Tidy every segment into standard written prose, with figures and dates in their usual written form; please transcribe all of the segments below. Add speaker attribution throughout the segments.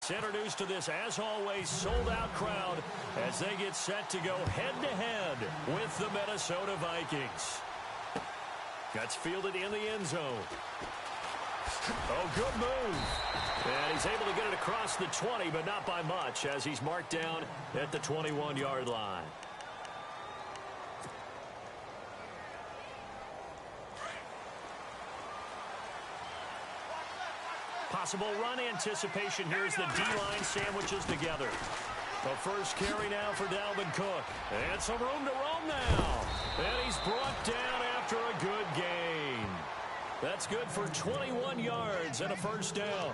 Speaker 1: Let's introduce to this, as always, sold-out crowd as they get set to go head-to-head with the Minnesota Vikings. That's fielded in the end zone. Oh, good move. And he's able to get it across the 20, but not by much, as he's marked down at the 21-yard line. Possible run anticipation here as the D-line sandwiches together. The first carry now for Dalvin Cook. And some room to roam now. And he's brought down after a good gain. That's good for 21 yards and a first down.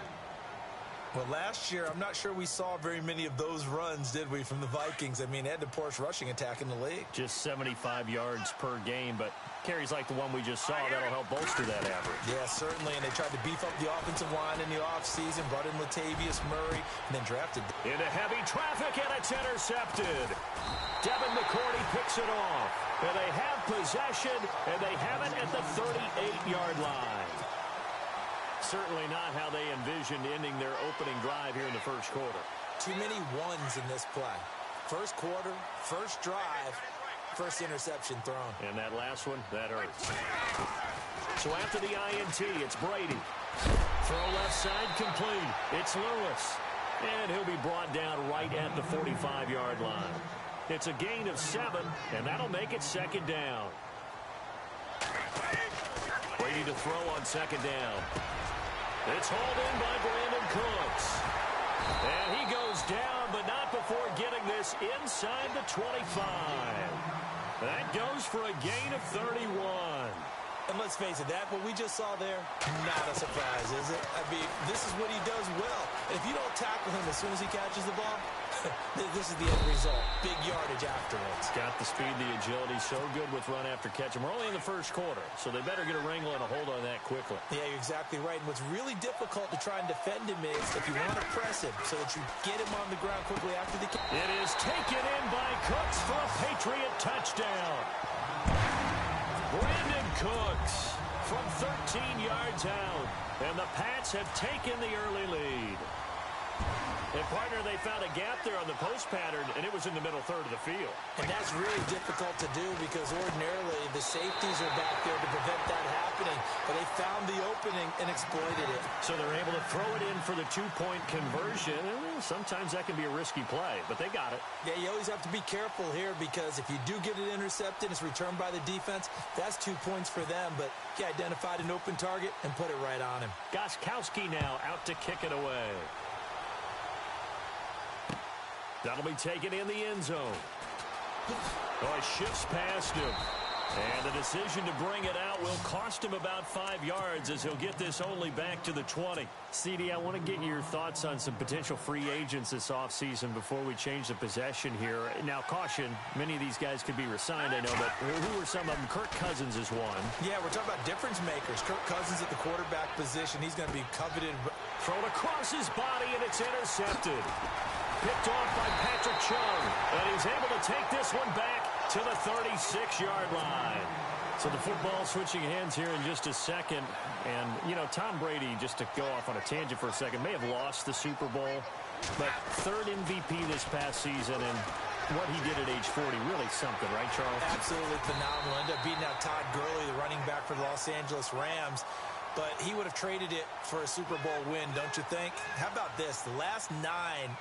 Speaker 2: Well, last year, I'm not sure we saw very many of those runs, did we, from the Vikings? I mean, they had the poorest rushing attack in the league.
Speaker 1: Just 75 yards per game, but carries like the one we just saw, that'll help bolster that average.
Speaker 2: Yeah, certainly, and they tried to beef up the offensive line in the offseason, brought in Latavius Murray, and then drafted.
Speaker 1: Into heavy traffic, and it's intercepted. Devin McCourty picks it off. And they have possession, and they have it at the 38-yard line. Certainly not how they envisioned ending their opening drive here in the first quarter.
Speaker 2: Too many ones in this play. First quarter, first drive, first interception thrown.
Speaker 1: And that last one, that hurts. So after the INT, it's Brady. Throw left side complete. It's Lewis. And he'll be brought down right at the 45-yard line. It's a gain of 7, and that'll make it second down. Brady to throw on second down. It's hauled in by Brandon Cooks. And he goes down, but not before getting this inside the 25. That goes for a gain of 31.
Speaker 2: And let's face it, that what we just saw there, not a surprise, is it? I mean, this is what he does well. And if you don't tackle him as soon as he catches the ball, this is the end result. Big yardage afterwards.
Speaker 1: Got the speed, the agility, so good with run after catch. And we're only in the first quarter, so they better get a wrangle and a hold on that quickly.
Speaker 2: Yeah, you're exactly right. And what's really difficult to try and defend him is if you want to press him so that you get him on the ground quickly after the catch.
Speaker 1: It is taken in by Cooks for a Patriot touchdown. Brandon Cooks from 13 yards out. And the Pats have taken the early lead. And, partner, they found a gap there on the post pattern, and it was in the middle third of the field.
Speaker 2: And that's really difficult to do because ordinarily the safeties are back there to prevent that happening. But they found the opening and exploited it.
Speaker 1: So they're able to throw it in for the two-point conversion. And sometimes that can be a risky play, but they got it.
Speaker 2: Yeah, you always have to be careful here because if you do get it intercepted, it's returned by the defense, that's 2 points for them. But he identified an open target and put it right on him.
Speaker 1: Gostkowski now out to kick it away. That'll be taken in the end zone. Oh, he shifts past him. And the decision to bring it out will cost him about 5 yards as he'll get this only back to the 20. CD, I want to get your thoughts on some potential free agents this offseason before we change the possession here. Now, caution, many of these guys could be resigned, I know, but who are some of them? Kirk Cousins is one.
Speaker 2: Yeah, we're talking about difference makers. Kirk Cousins at the quarterback position. He's going to be coveted.
Speaker 1: Thrown across his body, and it's intercepted. Picked off by Patrick Chung, and he's able to take this one back to the 36-yard line. So the football switching hands here in just a second. And, you know, Tom Brady, just to go off on a tangent for a second, may have lost the Super Bowl, but third MVP this past season, and what he did at age 40, really something, right, Charles?
Speaker 2: Absolutely phenomenal. Ended up beating out Todd Gurley, the running back for the Los Angeles Rams. But he would have traded it for a Super Bowl win, don't you think? How about this? The last 9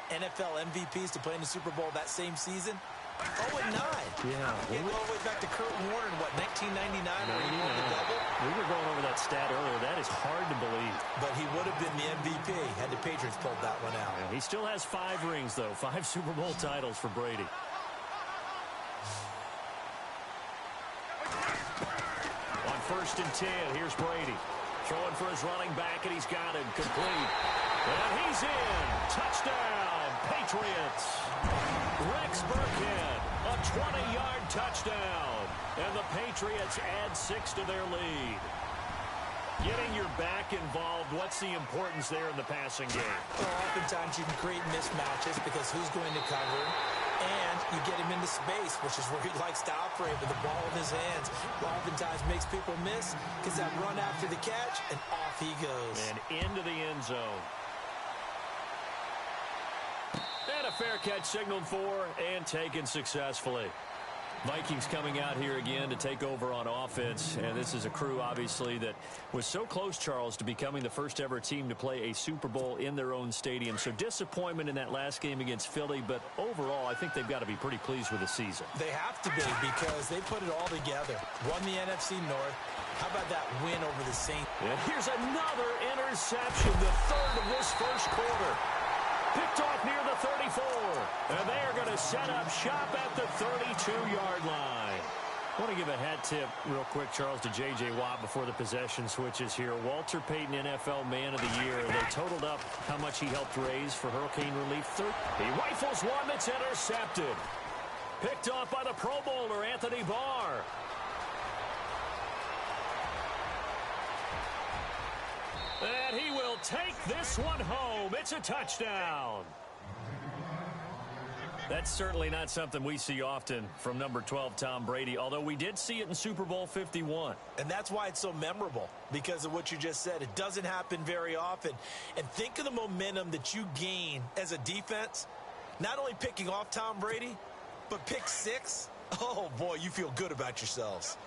Speaker 2: NFL MVPs to play in the Super Bowl that same season, 0-9.
Speaker 1: Yeah.
Speaker 2: He go all the way back to Kurt Warner in, what, 1999 where he won the double?
Speaker 1: We were going over that stat earlier. That is hard to believe.
Speaker 2: But he would have been the MVP had the Patriots pulled that one out.
Speaker 1: Yeah, he still has 5 rings, though. 5 Super Bowl titles for Brady. On 1st and 10, here's Brady. Throwing for his running back, and he's got him complete. And he's in. Touchdown, Patriots. Rex Burkhead, a 20-yard touchdown. And the Patriots add 6 to their lead. Getting your back involved, what's the importance there in the passing game?
Speaker 2: Well, oftentimes you can create mismatches because who's going to cover, and you get him into space, which is where he likes to operate with the ball in his hands. Oftentimes makes people miss, gets that run after the catch, and off he goes.
Speaker 1: And into the end zone. fair catch signaled for and taken successfully. Vikings coming out here again to take over on offense, and this is a crew, obviously, that was so close, Charles, to becoming the first-ever team to play a Super Bowl in their own stadium. So disappointment in that last game against Philly, but overall, I think they've got to be pretty pleased with the season.
Speaker 2: They have to be because they put it all together. Won the NFC North. How about that win over the Saints?
Speaker 1: And here's another interception, the third of this first quarter. Picked off near the 34. And they are going to set up shop at the 32-yard line. I want to give a hat tip real quick, Charles, to J.J. Watt before the possession switches here. Walter Payton, NFL Man of the Year. They totaled up how much he helped raise for hurricane relief. He rifles one that's intercepted. Picked off by the Pro Bowler, Anthony Barr. And he will take this one home. It's a touchdown. That's certainly not something we see often from number 12, Tom Brady, although we did see it in Super Bowl 51.
Speaker 2: And that's why it's so memorable, because of what you just said. It doesn't happen very often. And think of the momentum that you gain as a defense, not only picking off Tom Brady, but pick 6. Oh, boy, you feel good about yourselves.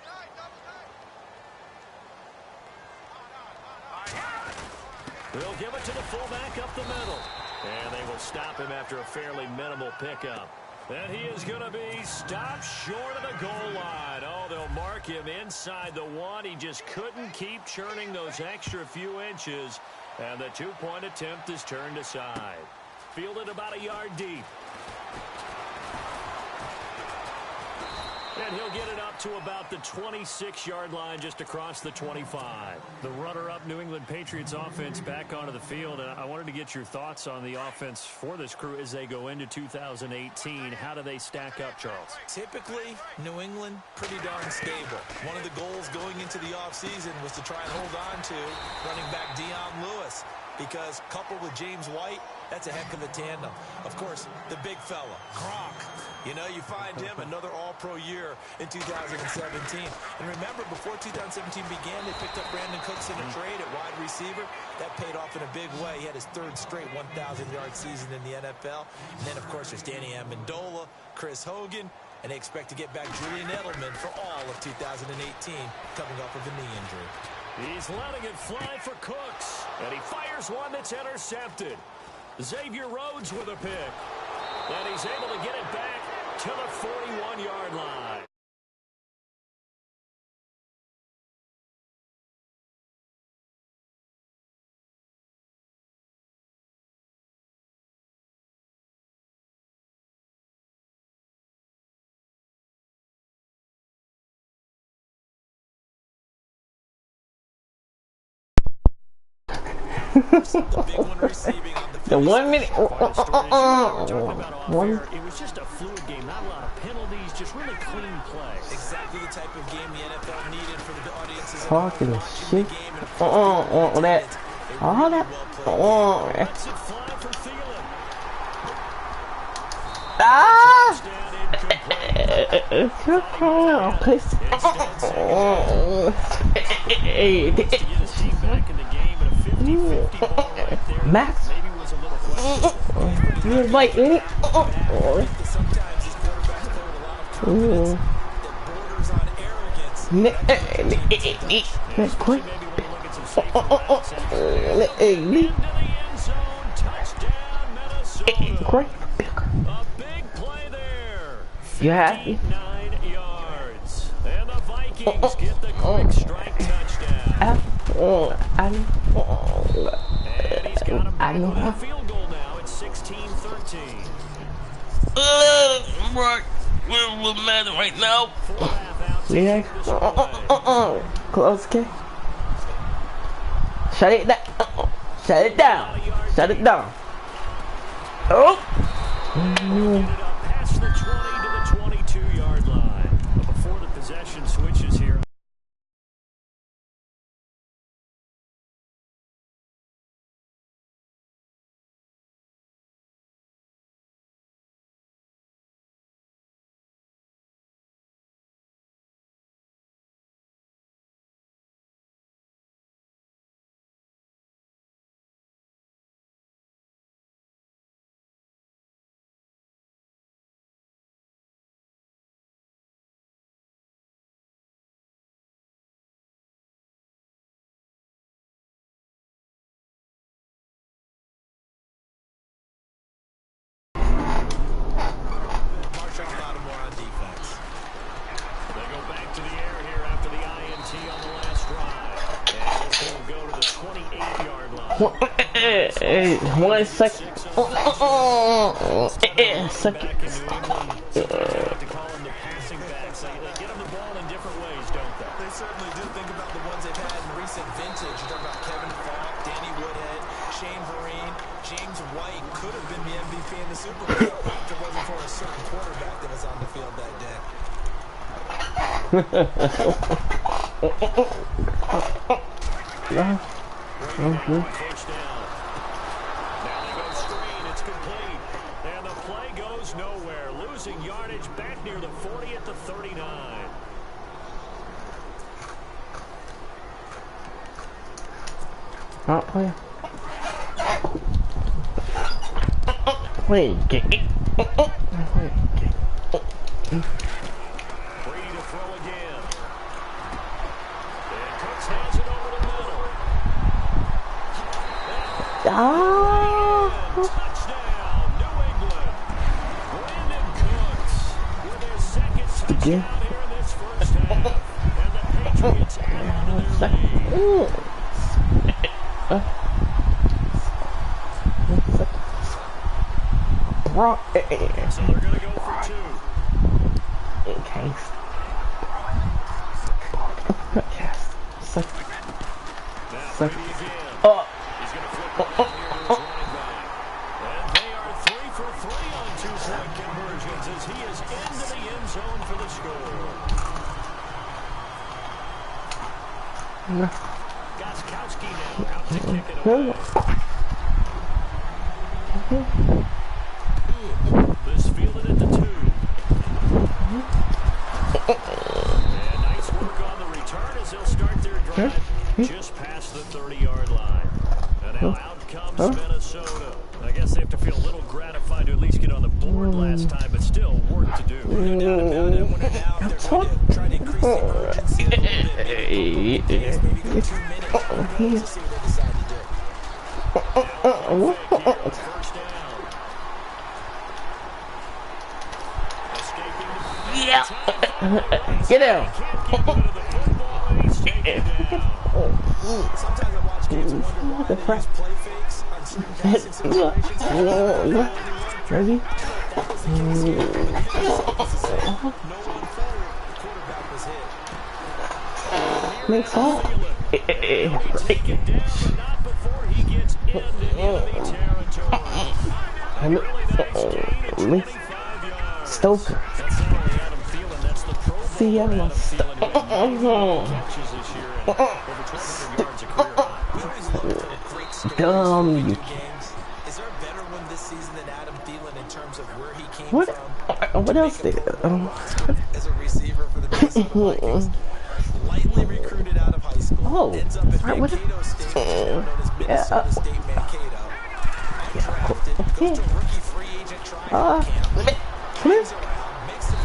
Speaker 1: They'll give it to the fullback up the middle. And they will stop him after a fairly minimal pickup. And he is going to be stopped short of the goal line. Oh, they'll mark him inside the 1. He just couldn't keep churning those extra few inches. And the 2-point attempt is turned aside. Fielded about a yard deep. And he'll get it up to about the 26-yard line just across the 25. The runner-up New England Patriots offense back onto the field. And I wanted to get your thoughts on the offense for this crew as they go into 2018. How do they stack up, Charles?
Speaker 2: Typically, New England, pretty darn stable. One of the goals going into the offseason was to try and hold on to running back Dion Lewis, because coupled with James White, that's a heck of a tandem. Of course, the big fella, Gronk. You know, you find him another all-pro year in 2017. And remember, before 2017 began, they picked up Brandon Cooks in a trade at wide receiver. That paid off in a big way. He had his 3rd straight 1,000-yard season in the NFL. And then, of course, there's Danny Amendola, Chris Hogan, and they expect to get back Julian Edelman for all of 2018, coming off of a knee injury.
Speaker 1: He's letting it fly for Cooks, and he fires one that's intercepted. Xavier Rhodes with a pick, and he's able to get it back to the 41-yard line.
Speaker 3: The 1 minute.
Speaker 1: It was just a fluid game, not a lot of penalties, just really clean play.
Speaker 2: Exactly the type of game the NFL needed for the audiences.
Speaker 3: Talking shit. That. All that. Ah! Max, you like any? Quick. Great. You happy?
Speaker 1: 9 yards. And the Vikings get the quick strike touchdown. And he's got him back with a field goal now at 16-13.
Speaker 3: We're mad right now. Yeah. Close, okay. Shut it down. Shut it down. Shut it down. Oh. 1 second. Second.
Speaker 2: They certainly do. Think about the ones they've had in recent vintage. You talk about Kevin Falk, Danny Woodhead, Shane Vereen, James White could have been the MVP in the Super Bowl if it wasn't for a certain quarterback that was on the field that day.
Speaker 1: First down. Now they go screen. It's complete. And the play goes nowhere. Losing yardage back near the 40 at the 39.
Speaker 3: Not play. Play game.
Speaker 1: Brady to throw again. And Cooks has it over the middle. Touchdown, New England. Brandon Cooks with their second touchdown here in this first half. And the Patriots add on to their lead. So they're going to go for 2.
Speaker 3: Okay. Yes.
Speaker 1: Now Brady again. He's going to flip it out here to his running back. And they are 3 for 3 on 2-point conversions as he is into the end zone for the score. Gostkowski now out to kick it away. This fielded at the 2. And nice work on the return as they'll start their drive just past the 30-yard line. And now out comes Minnesota. I guess they have to feel a little gratified to at least get on the board last time, but still work to do.
Speaker 2: No doubt about it. I wonder now if they're going to try to increase the urgency a little bit. Maybe go 2 minutes. We'll see what they decide to do. First down.
Speaker 3: Yeah. Get down.
Speaker 2: Sometimes I watch games and wonder why they use play fakes on certain passing situations.
Speaker 3: Ready?
Speaker 2: That was the case here. No one forward, the quarterback was hit.
Speaker 3: Makes all.
Speaker 1: Take it down, but not before he gets into enemy territory. Really nice gain at 25 yards.
Speaker 3: Stoker.
Speaker 1: That's not only Adam Thielen, that's the Pro Bowl
Speaker 3: See, I'm
Speaker 1: Adam
Speaker 3: a
Speaker 1: Thielen who had 9 catches this year and over 1,200 yards a career high.
Speaker 2: We always look for great stories
Speaker 3: Dumb,
Speaker 2: in
Speaker 3: you
Speaker 2: games. Is there a better one this season than Adam Thielen in terms of where he came
Speaker 3: What?
Speaker 2: from?
Speaker 3: What else did?
Speaker 2: As a receiver for the Minnesota Vikings. Lightly recruited out of high school. Ends up at Mankato State, known as Minnesota State Mankato. Undrafted, goes to a rookie free agent tryout camp. Hangs around, makes some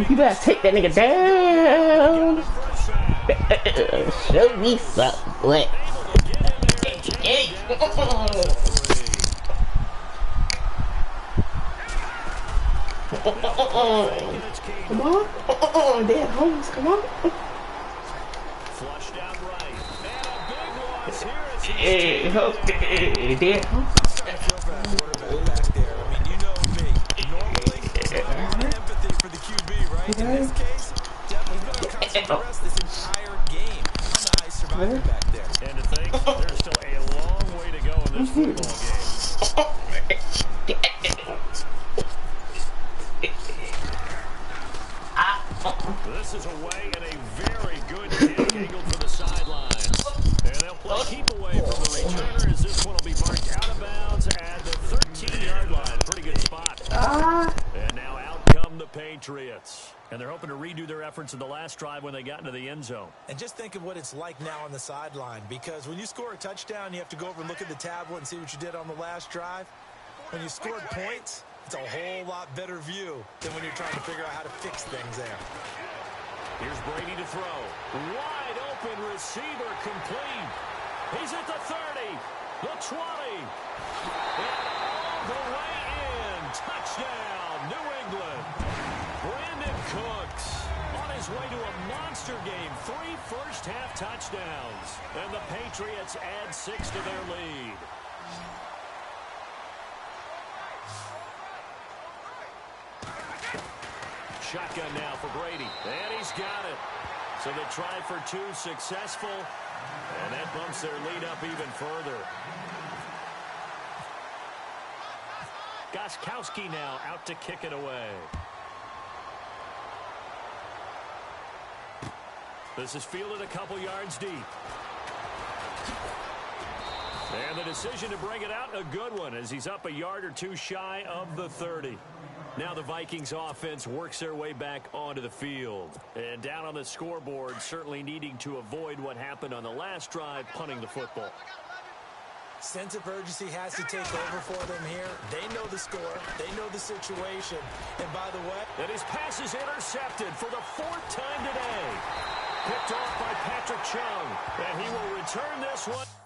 Speaker 3: You better take that nigga down. Show me something. Come on. Dead homes, come on.
Speaker 1: Flushed out right. And a big loss here as
Speaker 3: Dead homes.
Speaker 2: I feel for that quarterback back there. I mean, you know me. Normally, a lot of empathy for the QB, right? In this case, definitely been on constant duress this entire game. I don't know how he's surviving back there.
Speaker 1: And to think, there's still a long way to go in this football game. This is away and a very good kick angled for the sidelines. And they'll play keep away from the returner as this one will be marked out of bounds at the 13-yard line. Pretty good spot. And now out come the Patriots. And they're hoping to redo their efforts in the last drive when they got into the end zone.
Speaker 2: And just think of what it's like now on the sideline, because when you score a touchdown, you have to go over and look at the tablet and see what you did on the last drive. When you scored points, it's a whole lot better view than when you're trying to figure out how to fix things there.
Speaker 1: Here's Brady to throw. Wide open receiver complete. He's at the 30, the 20, and all the way in. Touchdown, New England. Brandon Cooks on his way to a monster game. 3 first-half touchdowns. And the Patriots add 6 to their lead. Shotgun now for Brady. And he's got it. So the try for two successful. And that bumps their lead up even further. Gostkowski now out to kick it away. This is fielded a couple yards deep. And the decision to bring it out, a good one, as he's up a yard or two shy of the 30. Now the Vikings offense works their way back onto the field. And down on the scoreboard, certainly needing to avoid what happened on the last drive, punting the football.
Speaker 2: Sense of urgency has to take over for them here. They know the score. They know the situation. And by the way,
Speaker 1: and his pass is intercepted for the fourth time today. Picked off by Patrick Chung. And he will return this one.